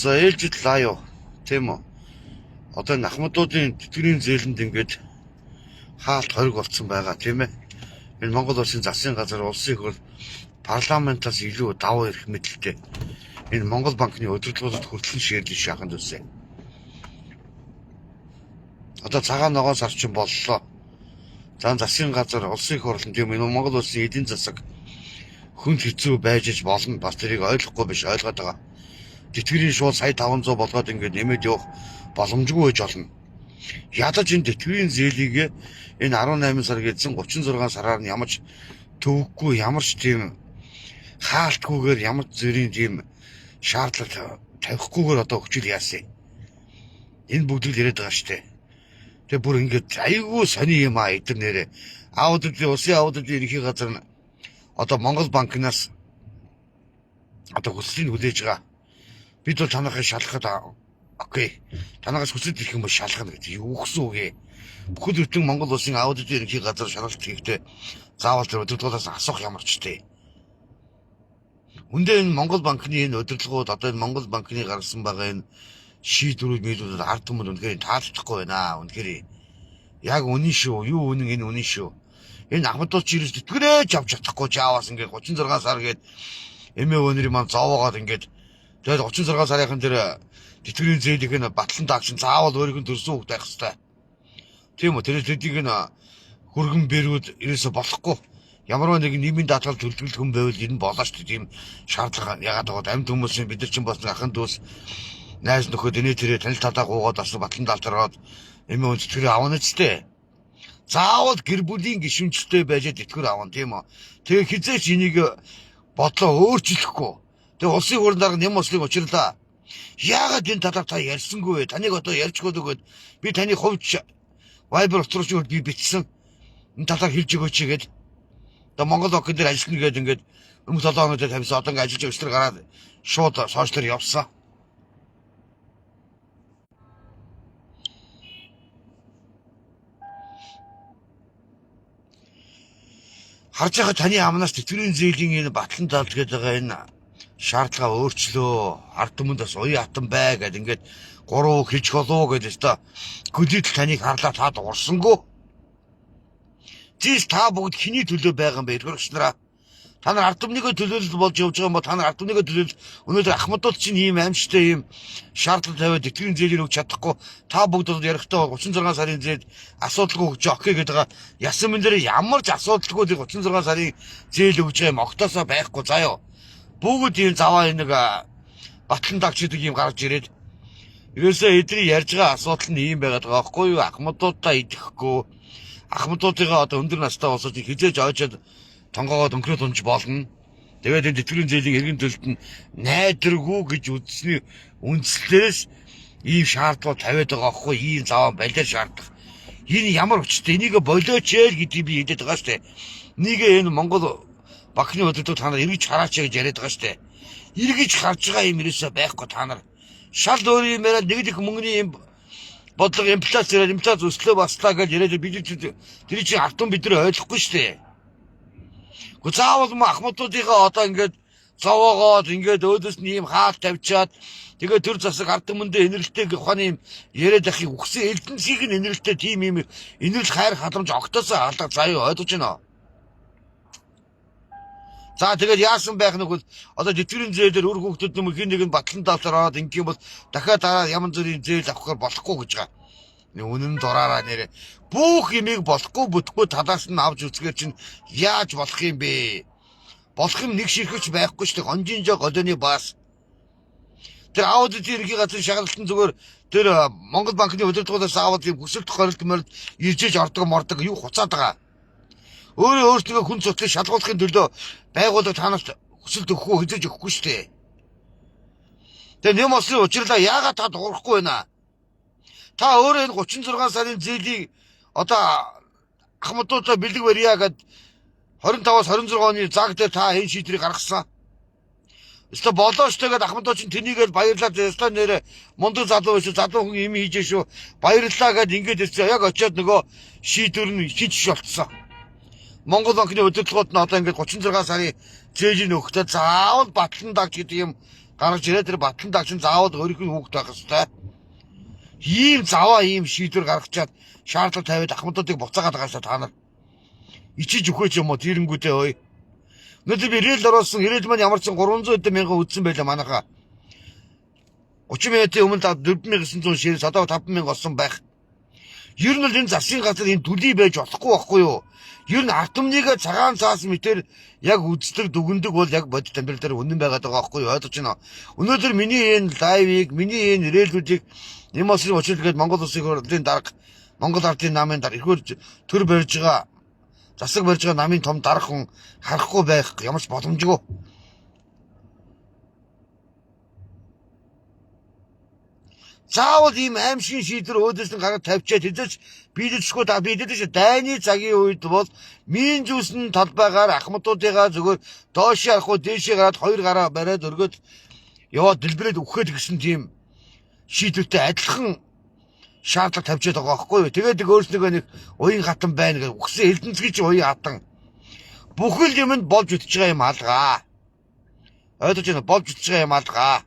За ээлжид лаа юу. Тийм үү. Одоо энэ ахмадуудын тэтгэврийн зээлэнд ингээд хаалт хориг болсон байгаа тийм ээ. Энэ Монгол улсын засгийн газар улсын хөл парламентаас илүү давуу эрх мэдэлтэй. Энэ Монгол банкны удирдлагуудад хүртэлэн шийдлэн шаханд үсэ. Одоо цагаан ногоон сар чинь боллоо. За засгийн газар улсын хурлын тийм энэ Монгол улсын эдийн засаг хүнд хэцүү байж болно. Бас тэрийг ойлгохгүй биш ойлгоод байгаа. Тэтгэврийн шууд сая 500 болгоод ингээд нэмээд явах боломжгүй байж болно. Ядаж энэ тэтгэврийн зээлийг энэ 18 сар гэдсэн 36 сараар нь ямарч төвөггүй ямарч тийм хаалтгүйгээр ямар зүрийн тийм шаардлага тавихгүйгээр одоо хүчил яасан. Энэ бүгд л яриад байгаа штэ. Тэгээ бүр ингээд айгүй сони юм а эдгээр нэрээ. Аудитын улсын аудитын ерөнхий газар нь одоо Монгол банкнаас одоо хүслийг хүлээж байгаа. Бид бол танахыг шалгахад окей. Танаас хүсэж ирэх юм бол шалгана гэдэг. Юу гэсэн үг ээ? Бүхэл бүтэн Монгол улсын аудитын ерөнхий газар шалгалт хийхдээ заавал тэр удирдлагаас асуух ямар ч тий. Үндэ энэ Монгол банкны энэ удирдлагууд одоо энэ Монгол банкны гаргасан байгаа энэ шийдвэрүүд мэдүүлээд ард түмэнд үнэхээр таалагдахгүй байна. Үнэхээр яг үнэн шүү. Юу үнэн энэ үнэн шүү. Энэ ахмадууд ч ирж тэтгэрэж авч чадахгүй жаавас ингээд 36 сар гээд эмээ өнөрийн маань зовоогоод ингээд тэгээд 36 сарын дээр тэтгэврийн зээлийг нь батлан даагч заавал өөрийнх нь төрсөн хүүхд байх хэвээр. Тийм үү? Тэр тэдийг нь хүргэн бэрүүд ерөөсө болохгүй. Ямар нэгэн нийгмийн даатгал төлөвлөлт хүн байвал ер нь болоо шүү дээ. Тийм шаардлага ягаад байгаа амьд хүмүүсийн бид нар чинь болсон ахын дүүс найз нөхөд энэ тэрэ танил талаа гуугаад бас батлан даалтараад эмээ өн тэтгэврээ авна ч дээ. Заавал гэр бүлийн гишүүнчлэлтэй байж тэтгэвэр авна тийм үү? Тэгээ хизээч энийг бодлоо өөрчлөхгүй. Тэгээ улсын хурлын дарга нэм ослыг учирлаа. Яагаад энэ талаар та ярьсангүй вэ? Таныг одоо ярьчихгүй өгөөд би таны хувьд Viber утсаар би бичсэн. Энэ талаар хэлж өгөөч гээд. Одоо Монгол банк дээр ажиллана гэдэг ингээд өмнө 7 хоногт тавьсан одоо ингээд ажиллаж өчтөр гараад шууд сошиалээр явсан. Харж байгаа таны амнаас тэтгэврийн зээлийн энэ батлан даалт гэдэг байгаа энэ шаардлага өөрчлөө. Ард түмэнд бас уян хатан бай гэдэг ингээд 3 хийж болоо гэдэг та гүлэдэл таныг харлаа та дуурсангүй. Зис та бүгд хэний төлөө байгаа юм бэ? Хөргөч нараа. Та нар ард түмнийхөө төлөөлөл болж явж байгаа юм бол та нар ард түмнийхөө төлөөлөл өнөөдөр ахмадууд чинь ийм аимшигтай ийм шаардлага тавиад тэтгэврийн зээлийг өгч чадахгүй. Та бүгд ярихдаа 36 сарын зээл асуудалгүй өгч окей гэдэг байгаа. Ясан мэн дээр ямар ч асуудалгүй 36 сарын зээл өгж байгаа юм огтоосоо байхгүй заяа. Бүгд ийм заваа нэг батлан дагч гэдэг юм гарч ирээд ерөөсөө эдний ярьж байгаа асуудал нь ийм байгаад байгаа байхгүй юу? Ахмадуудаа идэхгүй. Ахмадуудыгаа одоо өндөр настай болсож хизээж ойчод тонгоогоод өнгөрөөд унж болно. Тэгээд энэ тэтгэврийн зээлийн эргэн төлөлт нь найдваргүй гэж үзсний үндслээс ийм шаардлага тавиад байгаа байхгүй ийм заваа балиар шаардах. Энэ ямар өчтэй энийг болооч ээ гэдгийг би хэлээд байгаа штэ. Нэг энэ Монгол банкны удирдлага та нар эргэж хараач гэж яриад байгаа штэ. Эргэж харж байгаа юм ерөөсөө байхгүй та нар. Шал өөр юм яриад нэг их мөнгөний юм бодлого имплац өслөө баслаа гэж яриад бид тэр чинь автон бид нар ойлгохгүй штэ. Гэхдээ заавал ахмадуудыгаа одоо ингээд зовоогоод ингээд өөдөөс нь ийм хаалт тавьчаад тэгээ төр засаг ард түмэндээ инэрлэлтэй ухааны юм яриад ахыг үхсэн элдэнсийг нь инэрлэлтэй тийм юм инэрл хайр халамж огтоосоо алга заяа ойлгож байна. За тэгээд яасан байх нөхөд одоо тэтгэврийн зээлээр үр хүүхдүүд юм хин нэг нь батлан даалтараад ингэх юм бол дахиад дараа ямар зүрийн зээл авахаар болохгүй гэж байгаа. Үнэн дураараа нэрэ бүх юмыг болохгүй бүтггүй талаас нь авч үзгээр чинь яаж болох юм бэ? Болох юм нэг ширхэж байхгүй шүү дээ. Гонжинжо голооны баас. Тэр аудитын ерөнхий газрын шагаалтан зүгээр тэр Монгол банкны удирдлагаас аваад юм хүсэлт тохиолдолд мөрд иржээж ордог мордог юу хуцаад байгаа. Өөртөө хүн цуцлыг шалгуулахын төлөө байгууллага танаас хүсэлт өгөхгүй хизээж өгөхгүй шүү дээ. Тэгээ нэм ослын учирлаа яагаад та дуурахгүй байна? Та өөрөө энэ 36 сарын зээлийг одоо ахмадуудаа бэлэг барья гэд 25-аас 26 оны цаг дээр та энэ шийдвэрийг гаргасан. Өстө болоо штэ гэд ахмадууд чинь тэнийгээл баярлаад өстө нэрэ мундаг залуу биш залуу хүн юм хийж шүү. Баярлалаа гэд ингэж ирсэн. Яг очиод нөгөө шийдвэр нь хийж болцсон. Монгол банкны удирдлагууд нь одоо ингээд 36 сарын зээлийн өгөхөд заавал батлан дагч гэдэг юм гаргаж ирээд тэр батлан дагчин заавал өөрийнх нь хүүхэд байх ёстой. Ийм заваа ийм шийдвэр гаргачаад шаардлага тавиад ахмадуудыг буцаагаад байгаа шээ та нар. Ичиж өгөөч юм уу тэрэнгүүдээ ой. Өнөөдөр би ирээл оруулсан ирээл маань ямар ч 300 мянган үдсэн байлаа манайхаа. 30 минутын өмнө 4900 ширээс одоо 5000 олсон байх. Ер нь л энэ засгийн газар энэ төлөй байж болохгүй байхгүй юу? Ер нь ард түмнийг цагаан цаас мэтэр яг үздэг дүгндэг бол яг бодит амьдрал дээр үнэн байгаад байгаа байхгүй юу? Ойлгож байна. Өнөөдөр миний энэ лайвыг, миний энэ ирээлүүдийг юм осын учруулгээд Монгол улсын хурлын дарга, Монгол ардын намын дарга ихөр төр барьж байгаа, засаг барьж байгаа намын том дарга хүн харахгүй байх ямар ч боломжгүй. Заавал ийм аимшиг шийдвэр өөдөөс нь гаргаж тавьчаад хэзээ биелэлцгүй та биелэлж дайны цагийн үед бол мин зүсн талбайгаар ахмадуудыгаа зүгээр доош харахгүй дээшээ гараад хоёр гараа бариад өргөд яваад дэлбэрээд өгөхөд гэсэн тийм шийдвэртэй адилхан шаардлага тавьчаад байгаа байхгүй юу. Тэгээд өөрснөө нэг уян хатан байна гэж үгсэн элдэнцгийн чи уян хатан. Бүхэл юмд болж үтж байгаа юм алгаа. Ойлгож байна болж үтж байгаа юм алгаа.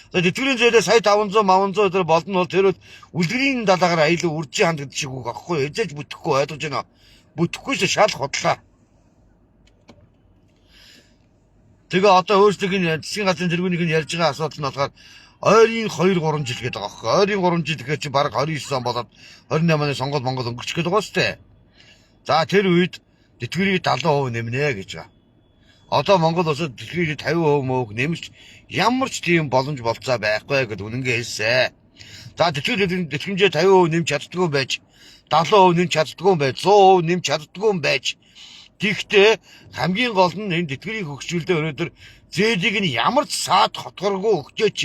Тэтгэврийн зээлээ сая 500 өдөр болно бол тэр үлгэрийн далаагаар аялал үржи ханд гэдэг шиг үг аахгүй ээжэж бүтэхгүй ойлгож байна. Бүтэхгүй ч шал хотлаа. Тэгээ одоо өөрсдөө засгийн газрын тэргүүнийг нь ярьж байгаа асуудал нь болохоор ойрын 2-3 жил гэдэг байгаа аахгүй. Ойрын 3 жил гэхэд чи бараг 29 он болоод 28 оны сонгол Монгол өнгөрчих гээд байгаа сте. За тэр үед тэтгэврийг 70% нэмнэ гэж байгаа. Одоо Монгол улсад тэтгэврийг 50% мөөг нэмж ямар ч тийм боломж болцоо байхгүй гэдээ үнэнгээ хэлсэн. За тэтгэмжээ 50% нэмж чаддгүй байж, 70% нэмж чаддгүй байж, 100% нэмж чаддгүй байж. Тэгтээ хамгийн гол нь энэ тэтгэврийн хөгжүүлэлтөд өнөөдөр зээлийг нь ямар ч саад хотгоргүй өгчөөч.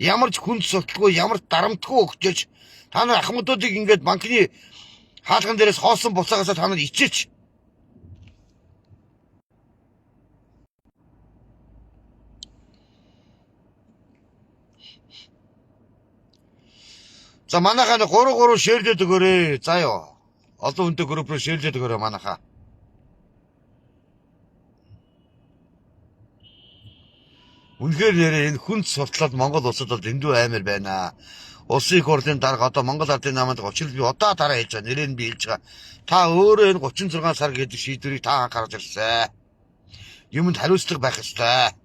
Ямар ч хүнд суталгүй, ямар ч дарамтгүй өгчөөч. Та нар ахмадуудыг ингээд банкны хаалган дээрээс хоосон буцаагаас та нар ичээч. За манайхаа 3 шеэрлээд өгөөрэй. За ёо. Олон хүнтэй группээр шеэрлээд өгөөрэй манайхаа. Үнэхээр нэрээ энэ хүнд сурталчилт Монгол улсад бол дэндүү аймар байна. Улсын их хурлын дарга одоо Монгол ардын наманд 30 би удаа дараа хэлж байгаа. Нэрээ нь би хэлж байгаа. Та өөрөө энэ 36 сар гэдэг шийдвэрийг та гаргаж ирсэн. Юмд хариуцлага байх ёстой.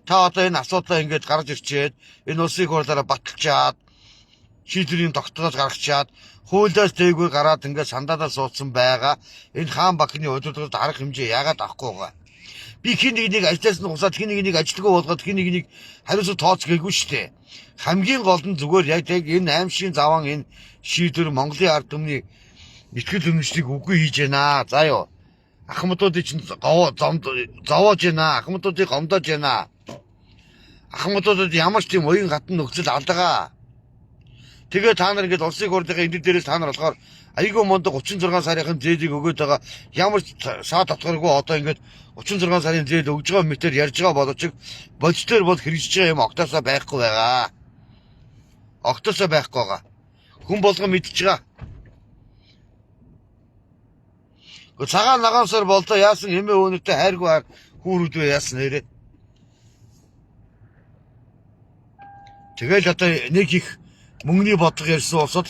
Та одоо энэ асуудлаа ингэж гаргаж ирчээд энэ улсын их хурлаараа баталчаад шийдвэрийн тогтоолж гаргачаад хуулиас дээгүүр гараад ингээд сандаадаа суудсан байгаа. Энэ хаан банкны удирдлагад арга хэмжээ яагаад авахгүй байгаа. Би хин нэг ажлаас нь усаад хин нэг ажилтгүй болгоод хин нэг хариуцлага тооцгээгүй шүү дээ. Хамгийн гол нь зүгээр яг энэ аимшигын заван энэ шийдвэр Монголын ард түмний итгэл үнэмшлийг үгүй хийж байна. За ёо. Ахмадуудыг чинь зовоож байна. Ахмадуудыг гомдоож байна. Ахмадуудад ямар ч тийм уян хатан нөхцөл алдагаа. Тэгээ та нар ингээд улсын хурлынхаа энэ дээрээс та нар болохоор айгүй мундаг 36 сарын зээлийг өгөөд байгаа. Ямар ч саад татгаргүй одоо ингээд 36 сарын зээл өгж байгаа мэтэр ярьж байгаа боловч бодцоор бол хэрэгжиж байгаа юм огтосоо байхгүй байгаа. Огтосоо байхгүй байгаа. Хүн болгон мэдчихэж байгаа. Цагаан нагансаар болдоо яасан эмээ өнөтэй хайргүй хүүрүүдөө яасан нэрээ. Тэгэл одоо нэг их мөнгөний бодлого ярьсан улсад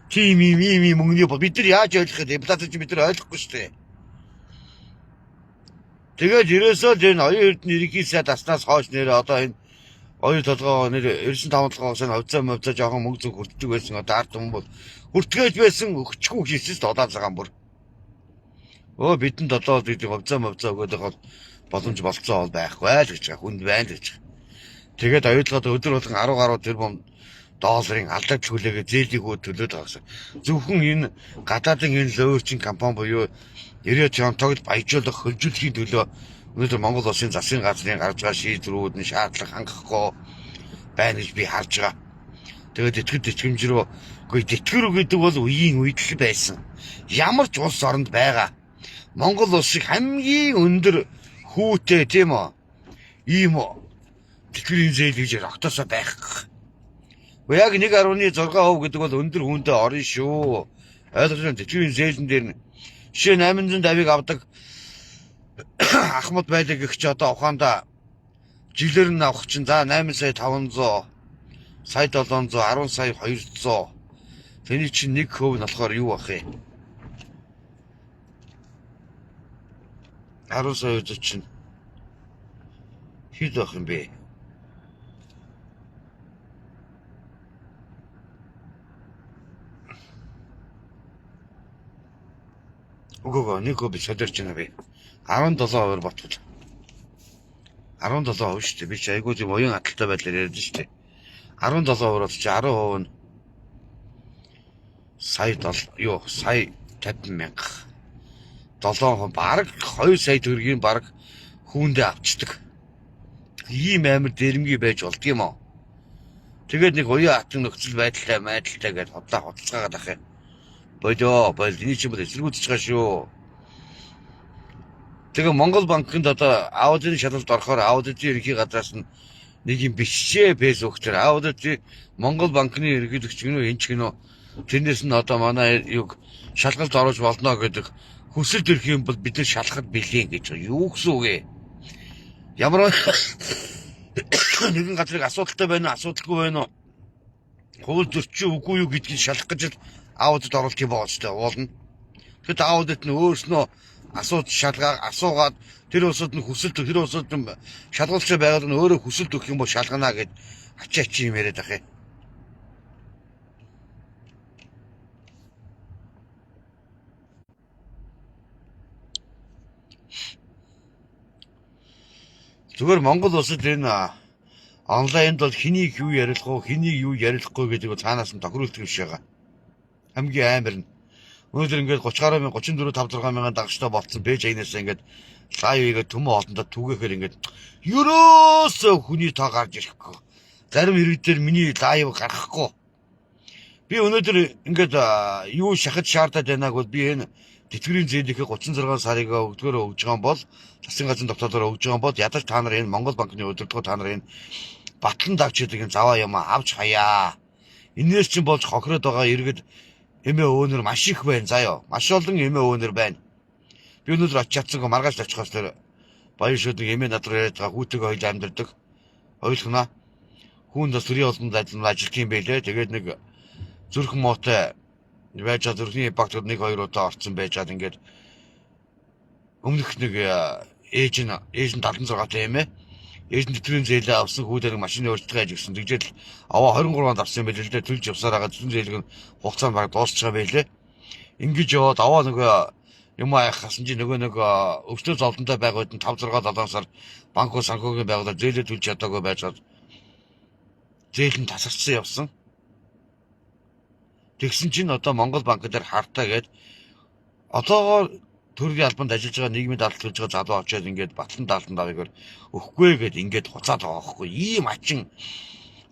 тийм мөнгөний бодлого бид нар яаж ойлгох вэ? Инфляци бид нар ойлгохгүй шүү дээ. Тэгээд ерөөсөө энэ оюун эрдэнэ ерөнхий сайд таснаас хойш нэрээ одоо энэ оюун толгой нэр 95 толгоос нь хувьцаа жоохон мөнгө зүг хүртдэг байсан. Одоо ард хүмүүс бол хүртгээж байсан өгчихгүй хийсэн ч удаа цагаан бүр. Бидэнд одоо хувьцаа өгöd байгаа боломж болцоо бол байхгүй л гэж хүнд байна гэж. Тэгээд оюутлаад өдөр болгон 10 гаруй тэрбум долларын алдагч хүлээгээ зээлийг төлөөд байгаа гэсэн. Зөвхөн энэ гадаадын энэ лоурчин компани буюу 90 жонтогд баяжуулах хөлжүүлэхийн төлөө өнөөдөр Монгол улсын засгийн газрын гарч байгаа шийдвэрүүд нь шаардлага хангахгүй байна гэж би харж байгаа. Тэгээд тэтгэмж рүү тэтгэр гэдэг бол үеийн үйлдэл байсан. Ямар ч улс оронд байгаа. Монгол улс шиг хамгийн өндөр хүүтэй тийм үү? Ийм тэтгэврийн зээл гэж огтосоо байх. Яг 1.6% гэдэг бол өндөр хүнтэй орно шүү. Ойлгож байна. Тэтгэврийн зээлэн дээр жишээ 850-ыг авдаг Ахмад байдаг гэх чи одоо ухаанда жилээр нь авах чинь за 8 сая 500, сая 700, 10 сая 200. Тэний чинь 1% нь болохоор юу ах вэ? 10 сая 200 чинь хэд байх юм бэ? Үгүй 1% солиорч байна би. 17% ботвол. 17% шүү дээ. Би ч айгүй тийм уян хаталтай байдлаар яриад шүү дээ. 17%-оор чи 10% нь сая 50 мянга. 7% бараг 2 сая төгрөгийн бараг хүүндээ авчдаг. Ийм амар дэрэмгий байж болд юм аа. Тэгээд нэг уян хатан нөхцөл байдалтай гэж хоцлцаагаад ах юм. Бодоо эний чинь эсэргүүцэж байгаа шүү. Тэгээ Монгол банкнд одоо аудитын шалгалт орохоор аудитын ерөнхий газраас нь нэг юм бичээ фэйсбүүк дээр аудитын Монгол банкны ерөнхийлөгч гинөө энэ ч гинөө тэрнээс нь одоо манай юг шалгалт оруулж болно гэдэг хүсэлт ирэх юм бол бид нар шалахад бэлэн гэж юу гэсэн үг вэ? Ямар нэгэн газрыг асуудалтай байна, асуудалгүй байна уу? Хууль зөрчил үгүй юу гэдгийг шалах гэж аудит оруулах юм байна ч уулна. Тэгэд аудит нь өөрснөө асуугаад тэр улсууд нь хүсэлт тэр улсууд нь шалгуулж байгаад нь өөрөө хүсэлт өгөх юм бол шалгана гэд ачаач юм яриад ах юм. Зүгээр Монгол улсад энэ онлайнд бол хэнийг юу ярих уу, хэнийг юу ярихгүй гэдэг цаанаас нь тохируулдаг юм шиг байгаа. Хамгийн амар нь өнөөдөр ингээд 30 гаруй 34 5 6 мянган дагагчтай болцсон пэйж айнаас ингээд лайвыгээ төмөн олондоо түгээхээр ингээд ерөөсөө хүний тоо гарч ирэхгүй. Зарим иргэдээр миний лайв гаргахгүй. Би өнөөдөр ингээд юу шахаж шаардаад байгааг бол би энэ тэтгэврийн зээлийнхээ 36 сарыг өгдгөөрөө өгж байгаа бол засгийн газрын тогтоолоор өгж байгаа бол ядаж та нар энэ Монгол банкны удирдлагыг та нар энэ батлан давчдаг энэ заваа юм авч хаяа. Энээс чинь болж хохироод байгаа иргэд эмээ өөнөр маш их байна заяа. Маш олон эмээ өөнөр байна. Би өнөөдөр очиж чадсангүй маргааш очихоос тэр баяр шүдэг эмээ надруу яриад байгаа хүүтэйгээ хоёул амьдэрдэг. Ойлгоно. Хүүнд бас төрийн олонд ажиллах юм байлээ. Тэгээд нэг зүрх муутай байж зүрхний багтад 1-2 удаа орцсон байжгаад ингээд өмнөх нэг ээж нь 76 та эмээ ээж нь тэтгэврийн зээлээ авсан хүүдээр машины өөрчлөлт ажигсан. Тэгжэл аваа 23-нд авсан юм байлээ. Төлж явсаар байгаа тэтгэврийн зээлийг нь хугацаанд баг дуусч байгаа байлээ. Ингэж яваад аваа нөгөө юм хасан чи нөгөө нэг өвчтөд золдонтой байгууд нь 5 6 7 сар банк санхүүгийн байгууллага зээлээ төлж чадаагүй байжгаад зээл нь тасарчсан явсан. Тэгсэн чинь одоо Монгол банк дээр хартаа гээд одоогоор төрийн албанд ажиллаж байгаа нийгмийн даалт төлж байгаа залуу очоод ингээд батлан даалтанд авъягаар өгөхгүй гээд ингээд хуцаад байгаа байхгүй. Ийм ачин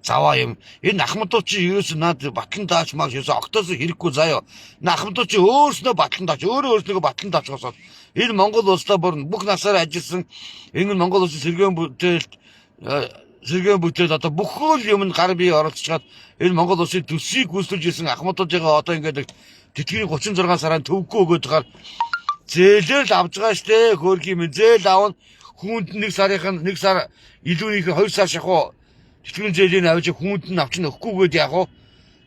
заваа юм. Энэ ахмадууд чи ерөөсөө наад батлан даач маа ерөөсөө октоос хэрэггүй заяа. Энэ ахмадууд чи өөрснөө батлан даач өөрөөсөө батлан даачгасаад энэ Монгол улстай бүр бүх насаараа ажилласан энэ Монгол улсын сэргээн бүтээл одоо бүхэл юм нь гар бие оролцоод энэ Монгол улсын төсвийг гүйцэтгэж исэн ахмадуудыгаа одоо ингээд тэтгэврийн 36 сараар төвгүй өгöd байгаа зээлэл авж байгаа штэ хөөрхий минь зээл аавн хүнд 1 сар илүүнийх 2 сар шахуу тэтгэврийн зээлийн авч хүнд нь авч нөхгүйгээд яг уу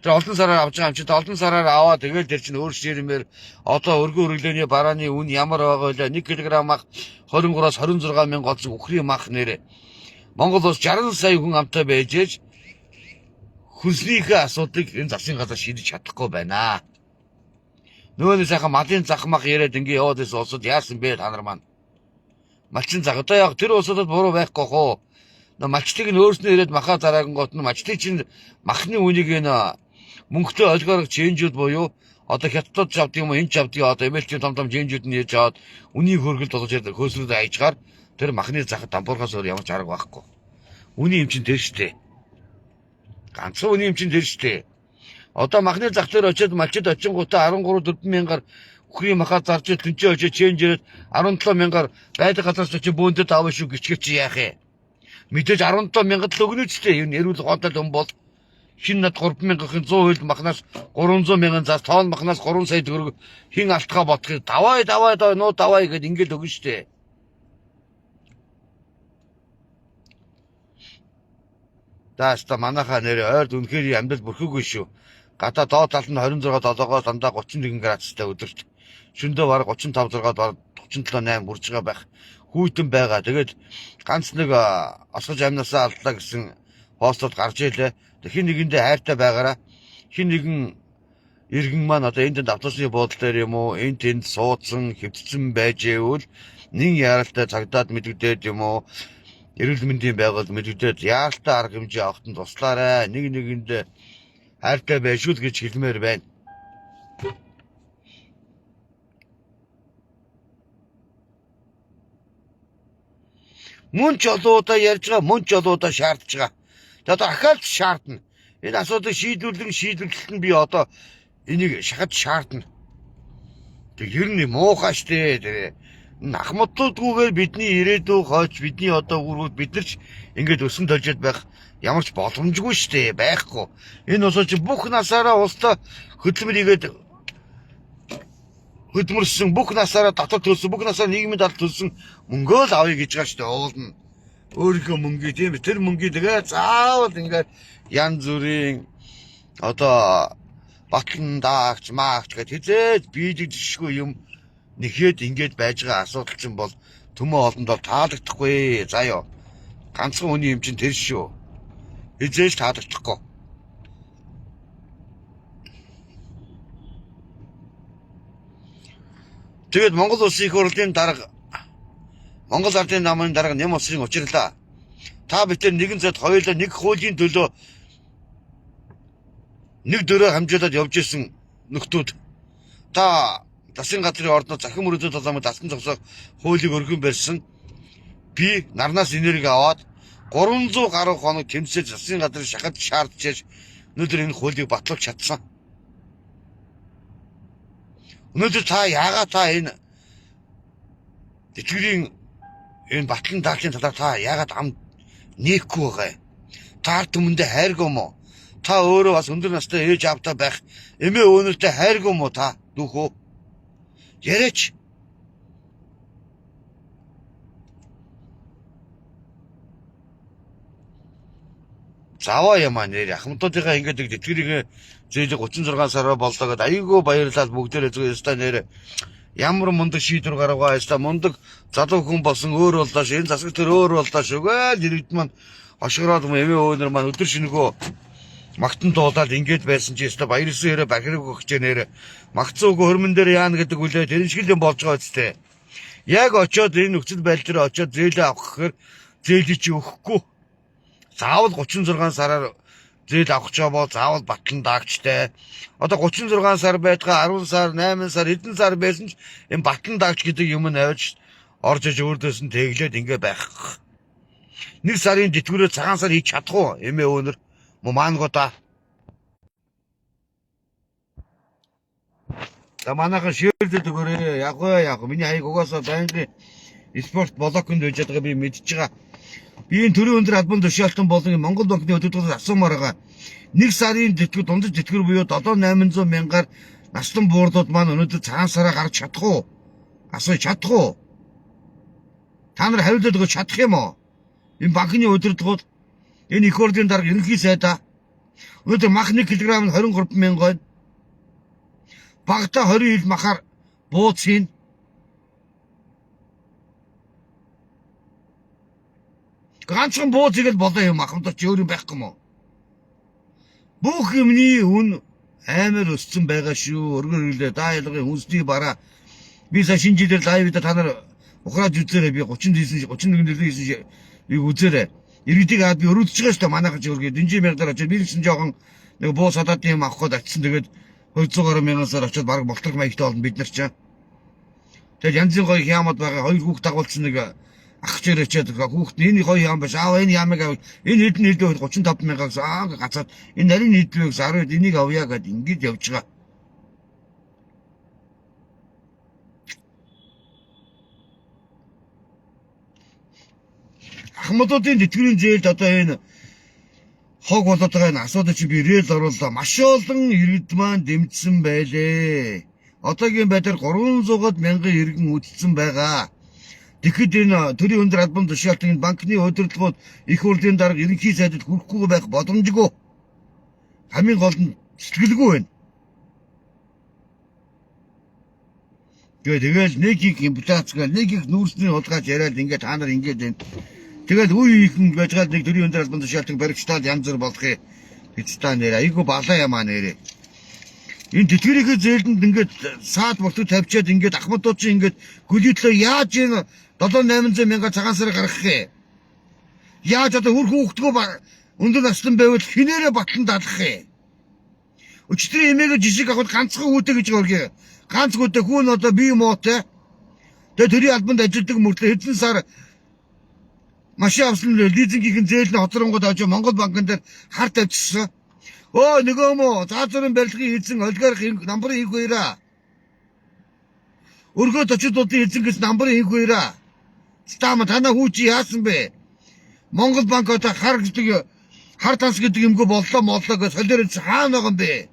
тэр олон сараар авч байгаа юм чи олон сараар аваа тэгэл тэр чинь өөр ширмээр одоо өргөн өрлөөний барааны үн ямар байгаа вэ 1 кг ах 23-аас 26 мянга олсон үхрийн мах нэрэ Монгол улс 60 сая хүн амтай байж ээж хүнснийхээ асуудыг энэ засгийн газар шийдэж чадахгүй байна. Нөгөө нэг сайхан малын зах мах яриад ингээ яваад байсан улсууд яасан бэ та нар маань? Малчин зах одоо яг тэр улсуудад буруу байхгүй хоо. Малчтыг нь өөрснөө ирээд махаа зараагийн гот нь малчтыг чинь махны үнийг энэ мөнгөтэй олгоор ченжүүд буюу одоо хятадд авдаг юм энэ ч авдаг одоо эмэлчийн том ченжүүд нь яаж аваад үнийг хөргөл болгож хөөсрөөд айжгаар тэр махны захад дампуурхаас өөр ямар ч арга байхгүй. Үний юм чинь тэр штэ. Ганцхан үний юм чинь тэр штэ. Одоо махны зах дээр очиод малчид очингуудаа 13 4 мянгаар үхрийн махаа зарж тэнцээ очиж ченжээд 17 мянгаар байдаг газраас очиж бөөндөд авах шүү гिचгэж яах юм. Мэдээж 17 мянгад л өгнө ч тийм нэрүүл гонтол юм бол хин над 3 мянган 100 хөл махнаас 300 мянган зас тоон махнаас 3 сая төгрөг хин алтгаа бодох давай нуу давай гэд ингээд өгнө штэ. Даста манайхаа нэрээ ойрд үнэхээр амьдрал бүрхэггүй шүү. Гадаа доод талд нь 26 7-оос дандаа 31 градустай өдөрт. Шөндөө бараг 35 6 бараг 37 8 хүрж байгаа байх. Хүйтэн байгаа. Тэгээд ганц нэг осгож амнасаа алдлаа гэсэн постод гарч ийлээ. Хин нэгэндээ хайртай байгаараа. Хин нэгэн иргэн маань одоо энд автобусны буудлын дээр юм уу, энд тэнд суудсан, хэвтсэн байж ивэл нин яаралтай цагдаад мэдэгдээд юм уу, эрүүл мэндийн байгууллага мэдэгдээд яаралтай арга хэмжээ авахт нь туслаарай. Нэг нэгэндээ хайртай байшгүй гэж хэлмээр байна. Мөн ч олоодаа ярьж байгаа, мөн ч олоодаа шаардж байгаа. Тэгээд ахаад шаардна. Энэ асуудыг шийдвэрлэлт нь би одоо энийг шахаж шаардна. Тэг ер нь муухай штэ. Ахмадуудгүйгээр бидний ирээдүй хойч бидний одоо үрүүд бид нар ч ингэж өсөн толжод байх ямар ч боломжгүй штэ, байхгүй. Энэ усаа чи бүх насаараа устаа хөдөлмөр хийгээд хөдөлмөрсөн бүх насаараа татвар төлсөн, бүх насаараа нийгмийн талд төлсөн мөнгөө л авъя гэж байгаа штэ, уулна. Өөрийнхөө мөнгө тийм тэр мөнгө тэгээ заавал ингээд янз бүрийн одоо батлан даагч маагч гэж хизээд биелэгдэшгүй юм нэхэд ингээд байж байгаа асуудал чинь бол төмөө олондоо таалагдахгүй. Заяа. Ганцхан хүний юм чинь тэр шүү. Хизээж таалагдахгүй. Тэгээд Монгол Улсын их хурлын дарга Монгол Ардын намын дарга нэм улсын учирлаа. Та бид нэгэн зад хоёулаа нэг хуулийн төлөө нэг дөрөө хамжуулаад явж исэн нөхдүүд. Та засгийн газрын ордонд захин мөрөдөд толгойд дасан зогсоох хуулийг өргөн барьсан. Би нарнаас энерги аваад 300 гаруй хоног тэмцэж засгийн газрын шахад шаардчиж өнөөдөр энэ хуулийг батлуулж чадсан. Өнөөдөр та яагаад та энэ тэтгэврийн энэ батлан даалгын талаар та яагаад ам нээхгүй байгаа юм? Та ард түмэндээ хайргүй мó? Та өөрөө бас өндөр настай ээж аавтай байх эмээ өвнөртэй хайргүй мó та дүүхөө? Яриач. Заваа ямаа нэр ахмадуудынхаа ингээд тэтгэврийн зээлийг 36 сараар боллоо гэдээ айгүй баярлалаа бүгдээрээ зүгээр өстой нэр ямар мундаг шийдвэр гаргаа яста мундаг залуу хүн болсон өөр боллоо ш энэ засаг төр өөр боллоо шүгээ иргэд маань хошгороод эмээ өвнөр маань өдөр шингөө магтан дуулаад ингээд байсан чи яста баярлсан ярэ бахирэг өгч нэр магцсан үг хөрмөн дээр яана гэдэг үлээ тэр шиг юм болж байгаа үстэй. Яг очиод энэ нөхцөл байдал дээр очиод зээлээ авах гэхээр зээлийг чи өгөхгүй. Заавал 36 сараар зээл авах ч бол заавал батлан даагчтай. Одоо 36 сар байдгаа 10 сар, 8 сар, хэдэн сар байсан ч энэ батлан даагч гэдэг юм нь авч орж иж өөрдөөс нь тэглээд ингэ байх. Нэг сарын тэтгэврээ цагаан сар хийж чадах уу? Эмээ өвнөр мумаангуудаа. За манайхан ширлээд өгөөрэй. Яг миний хаяг угаасаа байнгын спорт блоконд байж байгаа би мэдж байгаа. Би энэ төрийн өндөр албан тушаалтан болон Монгол банкны өдөртгөөс асуумаар байгаа. Нэг сарын тэтгэвэр дундаж тэтгэвэр буюу 7-800 мянгаар наслан буурдууд маань өнөөдөр цагаан сараа гарч чадах уу? Асууж чадах уу? Та нар хариулт өгч чадах юм уу? Энэ банкны өдөртгүүд энэ их хурлын дарга ерөнхий сайдаа өнөөдөр мах 1 кг нь 23 мянга байна. Багтаа 20 ил махаар бууцхийн. Ганцхан бууцгээд болоо юм ахмадч өөр юм байхгүй мó. Бүх юмний үн амар өссөн байгаа шүү. Өргөр хэлээ да ялгын хүнсний бараа. Би сая шинэ жилээр лайвда та нар ухраад үзээрэй би 39 31 9 би үзээрэй. Иргэдийг аваад би өрөвдөж байгаа шүү дээ манайхан ч өргөө дэнжи мянгаар очиж би гэсэн жоохон нэг буу садаад юм авах гээд очсон тэгээд 200 гаруй мянгасаар очиж баг болторх маягтай болно бид нар ч. Тэгээд янзын гоё хямад байгаа хоёр хүүхд дагуулсан нэг ах чирээчээд хүүхд энэ гоё юм биш аа энэ ямыг авъя энэ хэдэн нийлээ 35 мянга гэсэн аа гацаад энэ нарийн нийтлээ гэсэн 10 энийг авъя гэд ингэж явж байгаа. Ахмадуудын тэтгэврийн зээлд одоо энэ хог болоод байгаа энэ асуудал чи би ирэл оруулаа. Маш олон иргэд маань дэмжсэн байлээ. Одоогийн байдлаар 300-аад мянган иргэн үлдсэн байгаа. Тэгэхэд энэ төрийн өндөр албан тушаалтын банкны удирдлагууд их хурлын дарга ерөнхий сайдад хүрэхгүй байх боломжгүй. Хамгийн гол нь сэтгэлгүй байна. Тэгэл нэг их имплацгаа нэг их нүүрсний хулгайч яриад ингээд та нар ингээд байна. Тэгэл үе ихэн байжгаад нэг төрийн өндөр албан тушаалтын баригчдад янз бүр болохыг хэцтэй нэр айгүй балаа ямаа нэрээ. Энэ тэтгэрийн зээлэнд ингээд саад болтог тавьчаад ингээд ахмадууд чинь ингээд гүлийтлөө яаж энэ 7-800 мянга цагаан сар гаргах вэ? Яаж одоо хөр хүүхдгөө өндөр насны байвал хинээрээ батлан даалгах вэ? Өчтөр эмээгээ жишг авахд ганцхан хүүтэй гэж өргөө. Ганц хүүтэй хүн одоо бие муутай. Тэгээ төрийн албанд ажилладаг мөртлөө хэдэн сар машин авсан лизингийн зээл нь хоцронгод очиж Монгол банкн дээр хар тавьчихсан. Өө нөгөө мө заазрын барилгын эзэн олигарх намбарын их хоёраа. Өргөө точидуудын эзэн гэж намбарын их хоёраа. Стама танаа хүү чи яасан бэ? Монгол банк одоо хар танс гэдэг юмгүй боллоо моллоо гэж солиорч хаана байгаа юм бэ?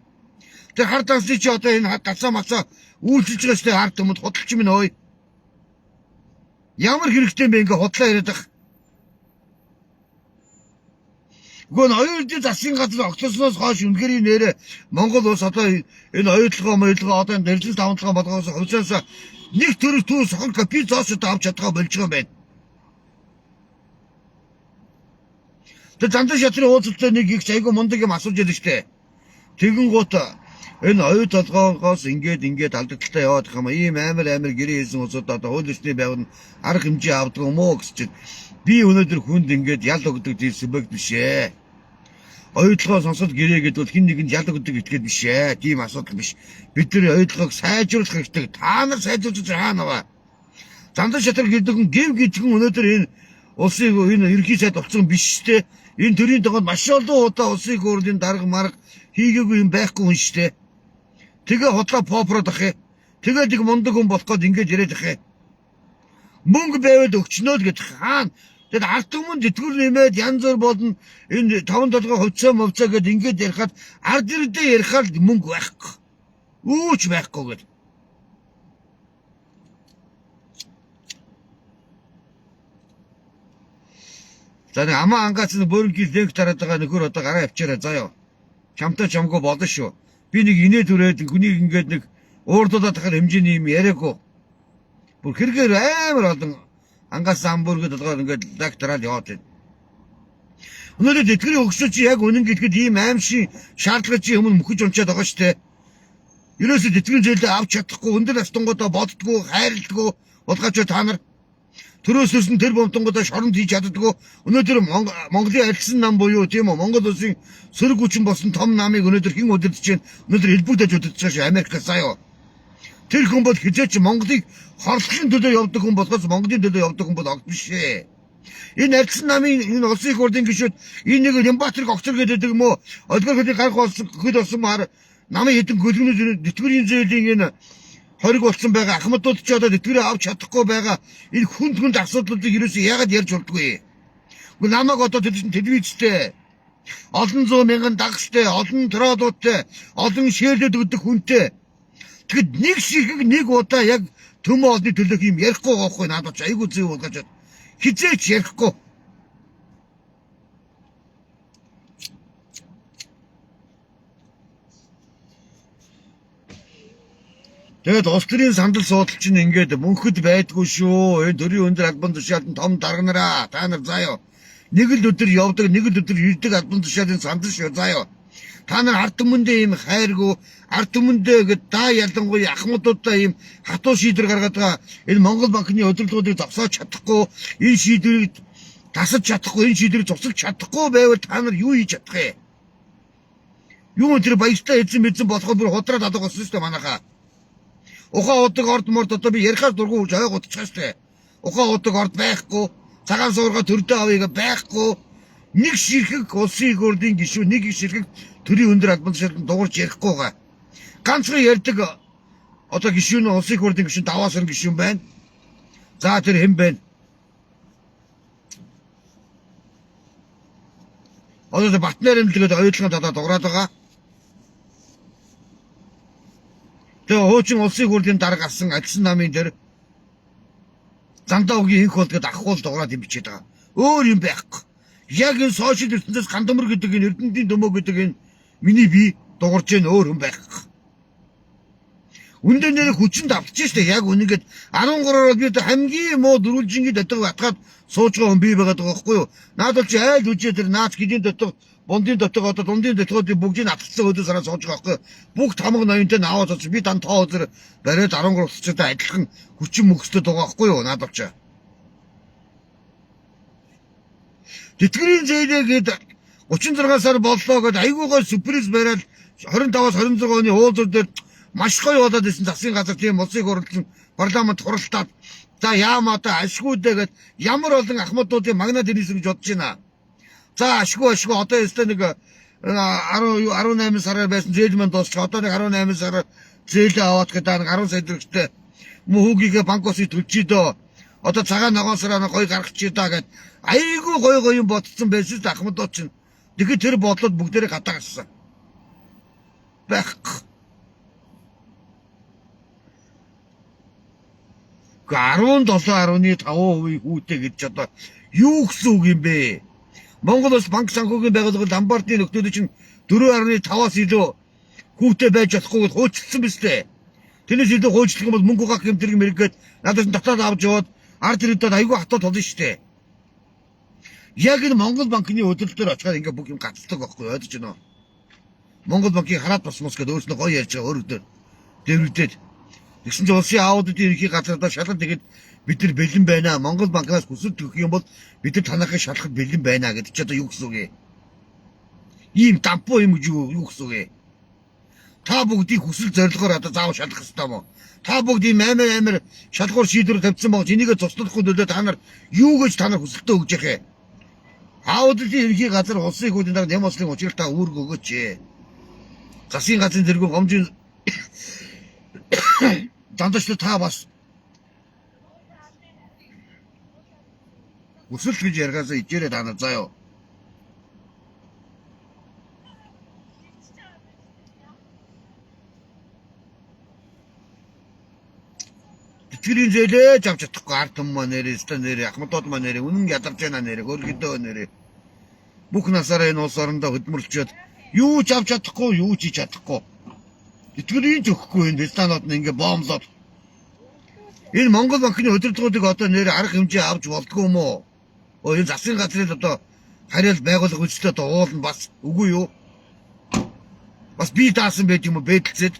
Тэр хар тансны чи одоо энэ гацаа мацаа үйлчилж байгаа штэ ард түмэнд худалч минь ой. Ямар хэрэгтэй бэ ингээ худлаа яриад байгаа. Гүн оюутны засгийн газар огцсноос хойш үнэхээр нэрэ Монгол улс одоо энэ оюутлогоо одоо энэ дэрлэл тавталгаа болгоос хувьсаас нэг төрөв түүс хон копи зоосод авч чадгаа болж байгаа юм байна. Тэр зандан шатрын уулзалтаа нэг их айгу мундаг юм асууж яадаг штэ. Тэгэн гут энэ оюут толгоогоос ингээд алдагдaltaа яваад байгаа юм. Ийм амар гэрээ хийсэн улсууд одоо хууль ёсны байгууллагын арга хэмжээ авдаг юм уу гэж чинь би өнөөдөр хүнд ингээд ял өгдөг тийм субъект биш ээ. Оюутлогоо сонсоод гэрээ гэдвэл хин нэгэнд ял өгдөг этгээд биш ээ. Тийм асуудал биш. Бид нар оюутлогоог сайжруулах хэрэгтэй. Та нар сайжруулж хаана вэ? Зандан шатрын гэрдэгэн гэв гिचгэн өнөөдөр энэ улсын энэ ерөнхий сайд болсон биш штэ. Энэ төрийн тогонд маш олон удаа улсын хурлын дарга марга хийгээгүй юм байхгүй хүн штэ. Тэгээ хотлоо попрод ах. Тэгээд их мундаг хүн болох гээд ингэж яриад ах. Мөнгө байвал өгчнөө л гэдэг хаана. Тэгэд ард түмэн тэтгэр нэмээд янз бүр болно. Энэ 5-7 хувьцаа мовцаа гэд ингэж ярихад ард ирдээ ярихаар мөнгө байхгүй. Үүч байхгүй гэд. За нэг амаа ангаац нь бөөрнгийн линк тараад байгаа нөхөр одоо гараа авчаарай заяа. Чамтай чамгүй болно шүү. Би нэг инээд үрээд хүнийг ингээд нэг уурдуулаад тахаар хэмжээний юм яриаггүй. Бүр хэрэгээр амар олон ангаас амбургэд толгоор ингээд лаг тараад яваад байна. Өнөөдөр тэтгэрийн өгсөч яг үнэн гэлэхэд ийм аимшиг шаардлага чи өмнө мөхөж унчаад байгаа штэ. Ерөөсө тэтгэрийн зээлээ авч чадахгүй өндөр настангуудаа боддгоо хайрладгүй улгаач та нар төрөөсөөс нь тэр бомтонгодоо шоронд хийж чаддгүй. Өнөөдөр Монголын альсан нам буюу тийм үү Монгол улсын сөрөг хүчин болсон том намыг өнөөдөр хэн удирдах чинь өнөөдөр элбүүдэж удирдах шээ Америкаас заяа. Тэр хүн бол хизээч Монголыг хорлохын төлөө явдаг хүн болохоос Монголын төлөө явдаг хүн бол огт биш ээ. Энэ альсан намын энэ улсын их хурлын гишүүд энэ нэг Лямбатрыг огцор гэдэг юм уу? Олигархуудын гарах болсон маар намын хэдэн гөлгөнүүд тэтгэврийн зээлийн энэ хориг болсон байгаа ахмадууд ч одоо тэтгэрээ авч чадахгүй байгаа энэ хүнд асуудлуудыг ерөөсөө яагаад ярьж болдгүй. Гэхдээ намайг одоо телевизтэй олон 100 мянган дагчтай, олон троллуудтай, олон шеэрлэд өгдөг хүнтэй. Тэгэхэд нэг ширхэг нэг удаа яг төмөө олны төлөөх юм ярихгүй байхгүй надад ч айгүй зүй болгож хизээч ярихгүй. Тэгээд улс төрийн сандал суудал чинь ингээд мөнхөд байдгүй шүү. Энэ төрийн өндөр албан тушаалтын том дарга нараа та нар заяа. Нэг л өдөр явдаг, нэг л өдөр ирдэг албан тушаалтын сандал шүү заяа. Та нар ард түмэндээ ийм хайргүй, ард түмэндээ гээд да ялангуяа ахмадуудаа ийм хатуу шийдвэр гаргаад байгаа. Энэ Монгол банкны удирдлагуудыг зогсоож чадахгүй, энэ шийдвэрийг тасаж чадахгүй, энэ шийдвэрийг зогсоож чадахгүй байвал та нар юу хийж чадах вэ? Юу тэр баяртай эзэн мэдсэн болохоо бүр худраад адаг болсон шүү дээ манайхаа. Ухаан удаг орд морд одоо би ярихаар дургуй гэж ойг утчихсан шүү дээ. Ухаан удаг орд байхгүй, цагаан суурга төрдөө авъя байхгүй. Нэг ширхэг улсын их хурлын гишүүн, нэг их ширхэг төрийн өндөр албан тушаалтанд дуурч ярихгүй байгаа. Ганцхан ярьдаг одоо гишүүн улсын их хурлын гишүүн даваасан гишүүн байна. За тэр хэн байна? Одоо Батнаар эмнэлгээд оюутлагын татаа дуурайд байгаа. Тэгээ хуучин улсын их хурлын дарга авсан альсан намын дээр Зандаа үгийн инх бол гээд ахуул дуурайд юм бичээд байгаа. Өөр юм байхгүй. Яг энэ сошиал ертөнцөөс гандамар гэдэг энэ эрдэнтийн дөмөө гэдэг энэ миний бие дуурж гэн өөр юм байхгүй. Үндэ нэр хүчинд автчих штэ яг үнэгээд 13-оор бид хамгийн муу дөрвөлжингийн дотор батгаад сууж байгаа хүн бий байгаа байхгүй юу? Наадвал чи айл үжээ тэр наац гидийн дотор бондын дотор одоо дундын дотор бүгдийг атгацсан өдөө сараа сууж байгаа байхгүй юу? Бүгд хамаг ноёнтой наваад оц би дан тоо өдөр бариад 13 цэцтэй адилхан хүчин мөхсдөд байгаа байхгүй юу? Наадвал чи. Тэтгэрийн зээлээд 36 сар боллоо гэд айгуугаа сюрприз бариад 25-аас 26 оны уулзуур дээр маш гоё болоод исэн засгийн газар тийм улсыг хурлсан парламент хуралдаад за яамаатай ашгүйдээ гэд ямар олон ахмадуудын магнад ирсэн гэж бодож байна. За ашгүй одоо өстой нэг 18 сараар байсан зээл манд дуусч одоо нэг 18 сараар зээлээ аваад гэдэг нэг 10 сая төгрөгтэй мөхөөгийгээ банкосыг төлчий дөө. Одоо цагаан ногоосороо гоё гаргачих даа гэд айгүй гоё юм бодсон байсан ч ахмадууд чинь тэгэхээр тэр бодлоод бүгдээрээ гадаагсан. Байхгүй. 17.5% хүүтэй гэж одоо юу гэсэн үг юм бэ? Монгол улс банк санхүүгийн байгууллагын Ламбардын нөхдүүд чинь 4.5-аас илүү хүүтэй байж болохгүй хөөцөлсөн биз дээ. Тэрнээс илүү хөөцлөх юм бол мөнгө гах хэмтэрэг мэрэггээд надад дотоод авч яваад ард ирээдүйд айгүй хатаад болно шүү дээ. Яг энэ Монгол банкны өдөртөөр очиход ингээ бүх юм гацдаг байхгүй ойлгож байна уу? Монгол банкыг хараад басмас гэдэг өөрснөө гоё ярьж байгаа өөрөөр дэврэгдээд тэгсэн чинь улсын аудитын ерхий газардаа шалгалт тэгээд бид нар бэлэн байна. Монгол банкнаас хүсэлт өгөх юм бол бид нар танахыг шалгахад бэлэн байна гэдэг чи одоо юу гэсэн үг вэ? Ийм дампуу юм гэж юу гэсэн үг вэ? Та бүгдийг хүсэл зорилгоор одоо заавал шалгах хэрэгтэй мó? Та бүгд ийм амар шалгуур шийдвэр тавьсан байгаа. Энийгээ цуцлахгүй төлөө та нар юу гэж та нар хүсэлтөө өгж яхаа? Аудитын ерхий газар улсын хуулийн дагуу нэм ослын учрал та үүрэг өгөөч. Засгийн газрын тэргүүн гомжийн дандаштай та бас хүсэл гэж яргаасаа ичээрээ та нар заяа. Тэтгэрийн зээлээ авч чадахгүй ард хүмүүс нэрээ, стан нэрээ, ахмадууд маань нэрээ, үнэн ядарч байна нэрээ, хөргөдөө нэрээ. Бүх насаараа энэ улс орондоо хөдөлмөрлчөөд юу ч авч чадахгүй, юу ч хийж чадахгүй. Тэтгэрийн ч өгөхгүй энэ станууд нь ингээ боомлоод. Энэ Монгол банкны удирдлагуудыг одоо нэр арга хэмжээ авч болдгоо юм уу? Энэ засгийн газрын одоо хариал байгууллага үстэй одоо уул нь бас үгүй юу? Бас би даасан байт юм уу бэдэлцээд.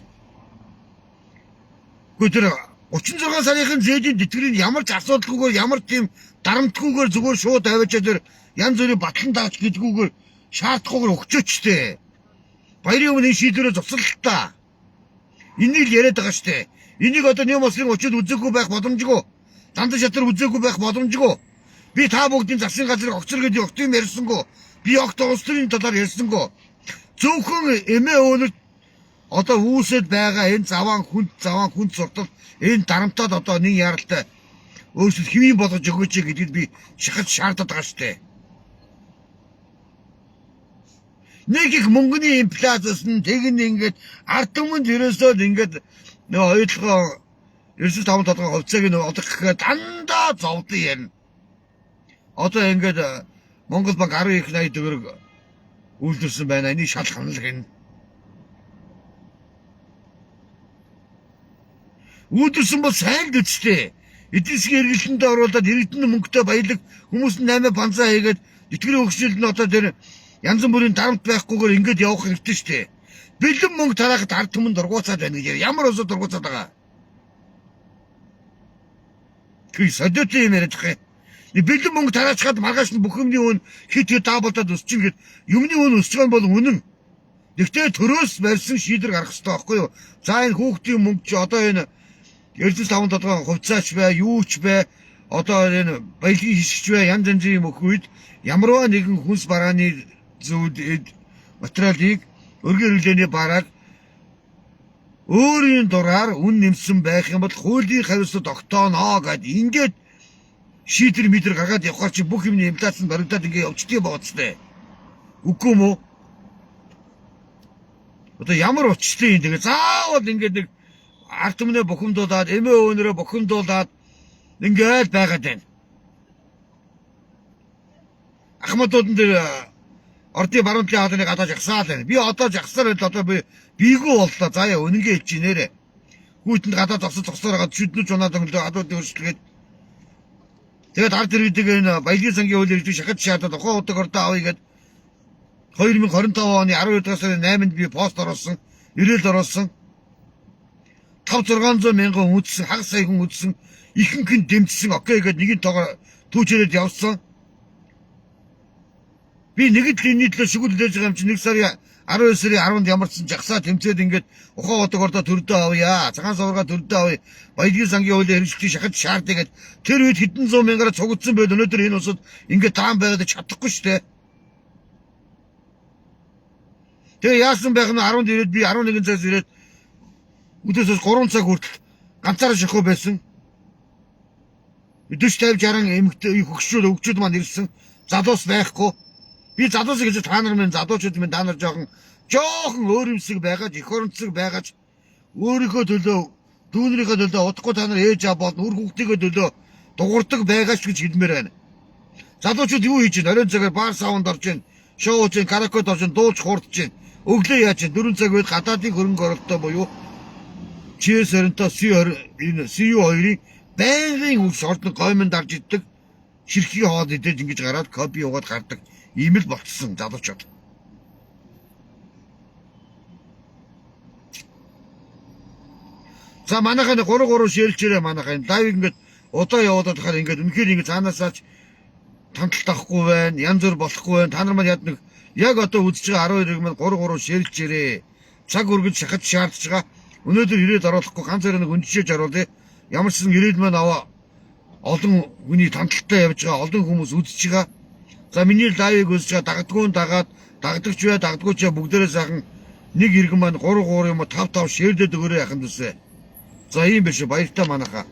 Гэхдээ 36 сарын зээлийн тэтгэрийн ямар ч асуудалгүйгээр ямар тийм дарамтгүйгээр зүгээр шууд аваачаад тэр янз бүрийн батлан дааж гэдгүйгээр шаардахгүйгээр өгчөөчтэй. Баярын өмнө шийдвэрээ зогсолтоо. Энийг л яриад байгаа штэ. Энийг одоо нэм ослын очиод үзээгүй байх боломжгүй. Дандаа шатар үзээгүй байх боломжгүй. Би та бүгдийн засгийн газрыг огцор гэдэг огт юм ярьсангүй. Би огт улс төрийн талаар ярьсангүй. Зөвхөн эмээ өөнөд одоо үүсэд байгаа энэ заваан хүнд суртал энэ дарамтаад одоо нэг яралтай өөрсдөө хэвийн болгож өгөөч гэдэгт би шахаж шаардаад байгаа штэ. Нэг их мөнгөний инфляцаас нь тэгин ингээд ард түмэнд ерөөсөө ингээд нөгөө ойлгоо 95 толгой хувьцааг нь олох гэхэд дандаа зовдсон ярина. Одоо ингээд Монгол банк 12.80 төгрөг үйлдвэрсэн байна. Энийг шалгах нь л гин. Үйлдвэрсэн бол сайн л үстэй. Эдийн засгийн эргэлтэнд оруулаад иргэдэн мөнгөтэй баялаг хүмүүс нь 8 банцаа хийгээд тэтгэрийн хөгжил нь одоо тэр янз бүрийн дарамт байхгүйгээр ингээд явах хэрэгтэй шүү дээ. Бэлэн мөнгө тараахад ард түмэнд дургуутаад байна гэж ямар өсөд дургуутаад байгаа. Тэр содотой юм яриад байгаа. Бэлэн мөнгө тараачаад маргааш нь бүх юмны үн хит даабалтаад өсчин гэд юмны үн өсч байгаа бол үнэн. Гэхдээ төрөөс барьсан шийдвэр гаргах хэрэгтэй байхгүй юу? За энэ хүүхдийн мөнгө чи одоо энэ 95 толгой хувьцаач бай, юу ч бай, одоо энэ баялагын хишгч бай, янз янзын юм өгөх үед ямарваа нэгэн хүнс барааны зүйл материалыг өргөн хөлөөний бараад өөрийн дураар үн нэмсэн байх юм бол хуулийн хариуцлага тогтооно гэд ингээд шийдвэр мэдэр гаргаад явхаар чи бүх юмны инфляц нь баригдаад ингээд явчдгийг бооцтой. Үгүй юм уу? Одоо ямар учиртай юм тэгээ заавал ингээд нэг арт түмнээ бухимдуулаад, эмээ өөнөрөө бухимдуулаад Ингээд байгаад байна. Ахмадуудын дээр ордын баруун талын хаалныг гадаа жагсаал байна. Би одоо жагсаар байл одоо би бийгүү боллоо. Заяа үнэнгээ хэлж нэрэ. Хүүтэнд гадаа зогсоор хагаад шүднүч унаад өнгөлөө хадуудын өршлөгээд. Тэгээд ард иргэдэг энэ баялагын сангийн хуулийг ирж шахаж шаардаад ухаан удаг ордоо авъя гэд 2025 оны 12 сарын 8-нд би пост оруулсан. Ирээлд оруулсан. 500-600 мянган хүн үдсэн, хагас сая хүн үдсэн, ихэнх нь дэмжсэн. Окей гэд нэгэн тоогоор түүчрээд явсан. Би нэгд энэ төлөө шүглдэж байгаа юм чи 1 сарын 12 сарын 10-нд ямарчсан жагсаа тэмцээд ингээд ухаан удаг ордоо төрдөө авъя. Цагаан саварга төрдөө авъя. Баялагын сангийн хуулийг хэрэгжүүлж шахаж шаардъя гэд тэр үед хэдэн зуун мянгаараа цугдсан байл өнөөдөр энэ усад ингээд таан байгаад чадахгүй шүү дээ. Тэгээ яасан байх нь 10-нд ирээд би 11 цагаас ирээд өдөөсөөс 3 цаг хүртэл ганцаараа шахуу байсан. 40 50 60 эмэгтэй хөгшүүд маань ирсэн. Залуус байхгүй. Би залуус гэж та нар минь залуучууд минь та нар жоохон өөрөмсөг байгааж эх оронцог байгааж өөрийнхөө төлөө дүүнэрийнхөө төлөө удахгүй та нар ээж аа бол үр хүүхдийнхөө төлөө дуурдаг байгаач гэж хэлмээр байна. Залуучууд юу хийж байна? Оройн цагаар баар саунд орж байна. Шоу хийж, караокед орж, дуулж хурдж байна. Өглөө яаж 4 цаг үед гадаадын хөрөнгө оруулалттай буюу ЧС орнтой CU2-ийн байнгын үс ордон гомонд дарж иддэг ширхгийн хоол идэж ингэж гараад копи угаад гардаг ийм л болцсон залуучууд. За манайхаа 3 ширэлчээрээ манайхаа лайв ингээд удаа явуулаад тахаар ингээд үнэхээр ингээд цаанаасаач тамталт авахгүй байна, янз бүр болохгүй байна. Та нар маань яд нэг яг одоо үзэж байгаа 12-ыг маань 3 ширэлчээрээ цаг үргэж шахаж шаардж байгаа. Өнөөдөр ирээд оруулахгүй ганц нэг үндэшээж оруулъя. Ямар ч сан ирээд маань аваа олон хүний тамталтай явж байгаа, олон хүмүүс үзэж байгаа. За миний лайвыг үзэж байгаа дагдагч бай, дагдагч бүгдээрээ сайхан нэг иргэн маань 3 юм 5 шеэрлээд өгөөрэй яханд үсэ. За ийм биш баяртай манайхаа.